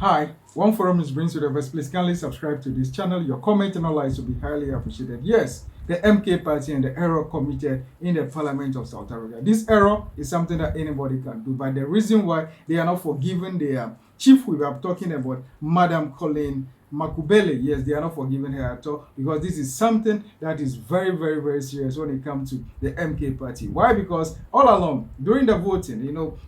Hi, One Forum is brings you the best. Please kindly subscribe to this channel. Your comment and all likes will be highly appreciated. Yes, the MK party and the error committed in the Parliament of South Africa. This error is something that anybody can do, but the reason why they are not forgiven their chief whip, I'm talking about Madam Colleen Makubele, yes, they are not forgiving her at all because this is something that is very, very, very serious when it comes to the MK party. Why? Because all along during the voting,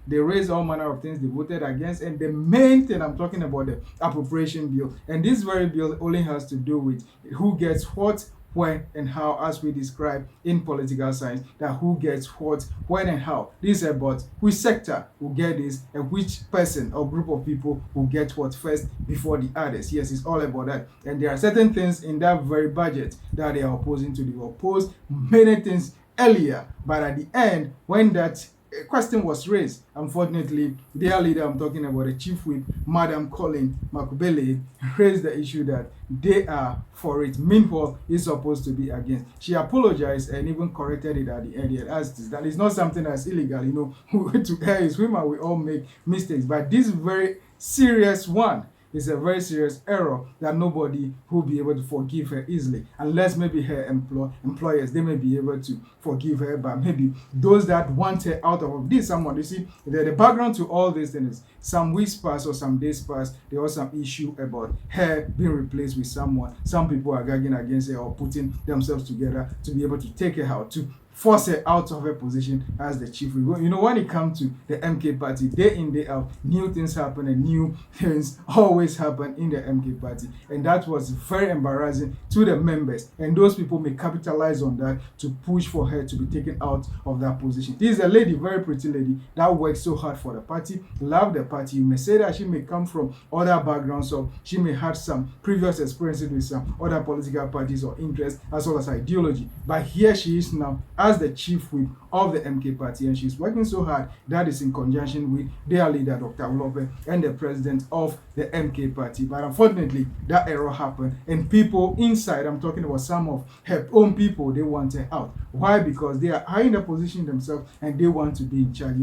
they raised all manner of things they voted against, and the main thing I'm talking about the appropriation bill, and this very bill only has to do with who gets what, when and how, as we describe in political science, that who gets what, when and how. This is about which sector will get this and which person or group of people will get what first before the others. Yes, it's all about that. And there are certain things in that very budget that they are opposing to. They opposed many things earlier, but at the end, when that a question was raised. Unfortunately, their leader, I'm talking about the chief whip, Madam Colleen Makubele, raised the issue that they are for it. Meanwhile, he's supposed to be against. She apologized and even corrected it at the end. Yet, as this, that is not something that's illegal. To err is human. We all make mistakes, but this very serious one. It's a very serious error that nobody will be able to forgive her easily, unless maybe her employers, they may be able to forgive her, but maybe those that want her out of this, someone, you see, the background to all these things, some weeks past or some days past, there was some issue about her being replaced with someone. Some people are gagging against her or putting themselves together to be able to take her out, to force her out of her position as the chief. When it comes to the MK party, day in, day out, new things happen and new things always happen in the MK party. And that was very embarrassing to the members. And those people may capitalize on that to push for her to be taken out of that position. This is a lady, very pretty lady, that works so hard for the party, love the party. You may say that she may come from other backgrounds, so she may have some previous experiences with some other political parties or interests as well as ideology. But here she is now as the chief whip of the MK party, and she's working so hard. That is in conjunction with their leader, Dr. Ulope, and the president of the MK party. But unfortunately, that error happened, and people inside, I'm talking about some of her own people, they want her out. Why? Because they are high in the position themselves and they want to be in charge.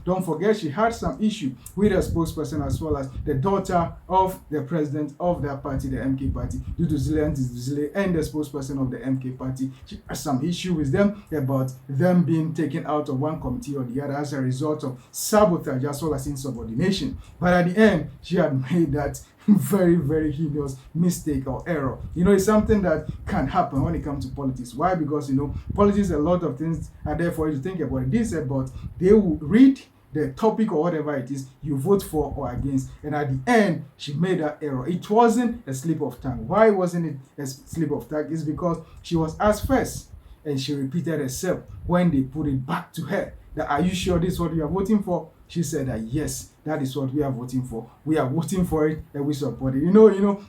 Don't forget she had some issue with a spokesperson as well as the daughter of the president of that party, the MK party, due to Zile and the spokesperson of the MK party. She has some issue with them about them being taken out of one committee or the other as a result of sabotage as well as insubordination. But at the end, she had made that very, very heinous mistake or error. It's something that can happen when it comes to politics. Why? Because politics, a lot of things are there for you to think about. This is about they will read the topic or whatever it is you vote for or against, and at the end she made that error. It wasn't a slip of tongue. Why wasn't it a slip of tongue? It's because she was asked first and she repeated herself when they put it back to her that, are you sure this is what you are voting for? She said that yes, that is what we are voting for. We are voting for it and we support it.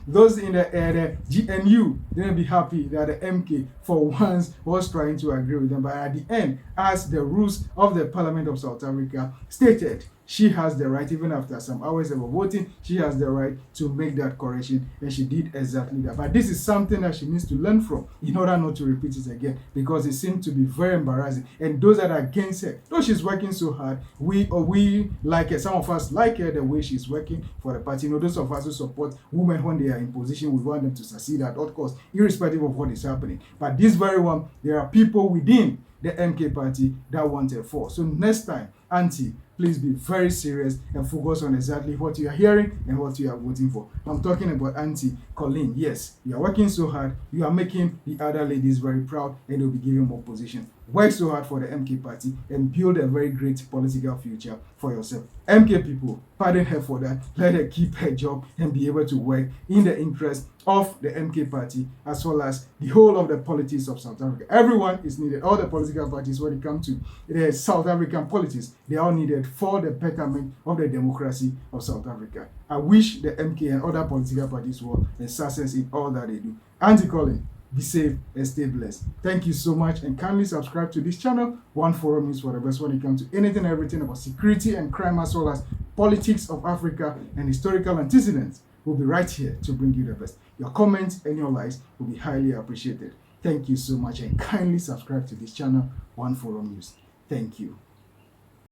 Those in the GNU, they may be happy that the MK for once was trying to agree with them. But at the end, as the rules of the Parliament of South Africa stated, she has the right, even after some hours of voting, she has the right to make that correction, and she did exactly that. But this is something that she needs to learn from in order not to repeat it again, because it seemed to be very embarrassing. And those that are against her, though she's working so hard, we like her. Some of us like her the way she's working for the party. Those of us who support women when they are in position, we want them to succeed at all costs, irrespective of what is happening. But this very one, there are people within the MK party that want her for. So next time, Auntie, please be very serious and focus on exactly what you are hearing and what you are voting for. I'm talking about Auntie Colleen. Yes, you are working so hard. You are making the other ladies very proud, and they'll be giving more position. Work so hard for the MK party and build a very great political future for yourself. MK people, pardon her for that. Let her keep her job and be able to work in the interest of the MK party as well as the whole of the politics of South Africa. Everyone is needed. All the political parties, when it comes to the South African politics, they are all needed for the betterment of the democracy of South Africa. I wish the MK and other political parties were a success in all that they do. Auntie Colleen, be safe and stay blessed. Thank you so much, and kindly subscribe to this channel. One Forum is for the best when it comes to anything and everything about security and crime as well as politics of Africa and historical antecedents. We'll be right here to bring you the best. Your comments and your likes will be highly appreciated. Thank you so much, and kindly subscribe to this channel, One Forum News. Thank you.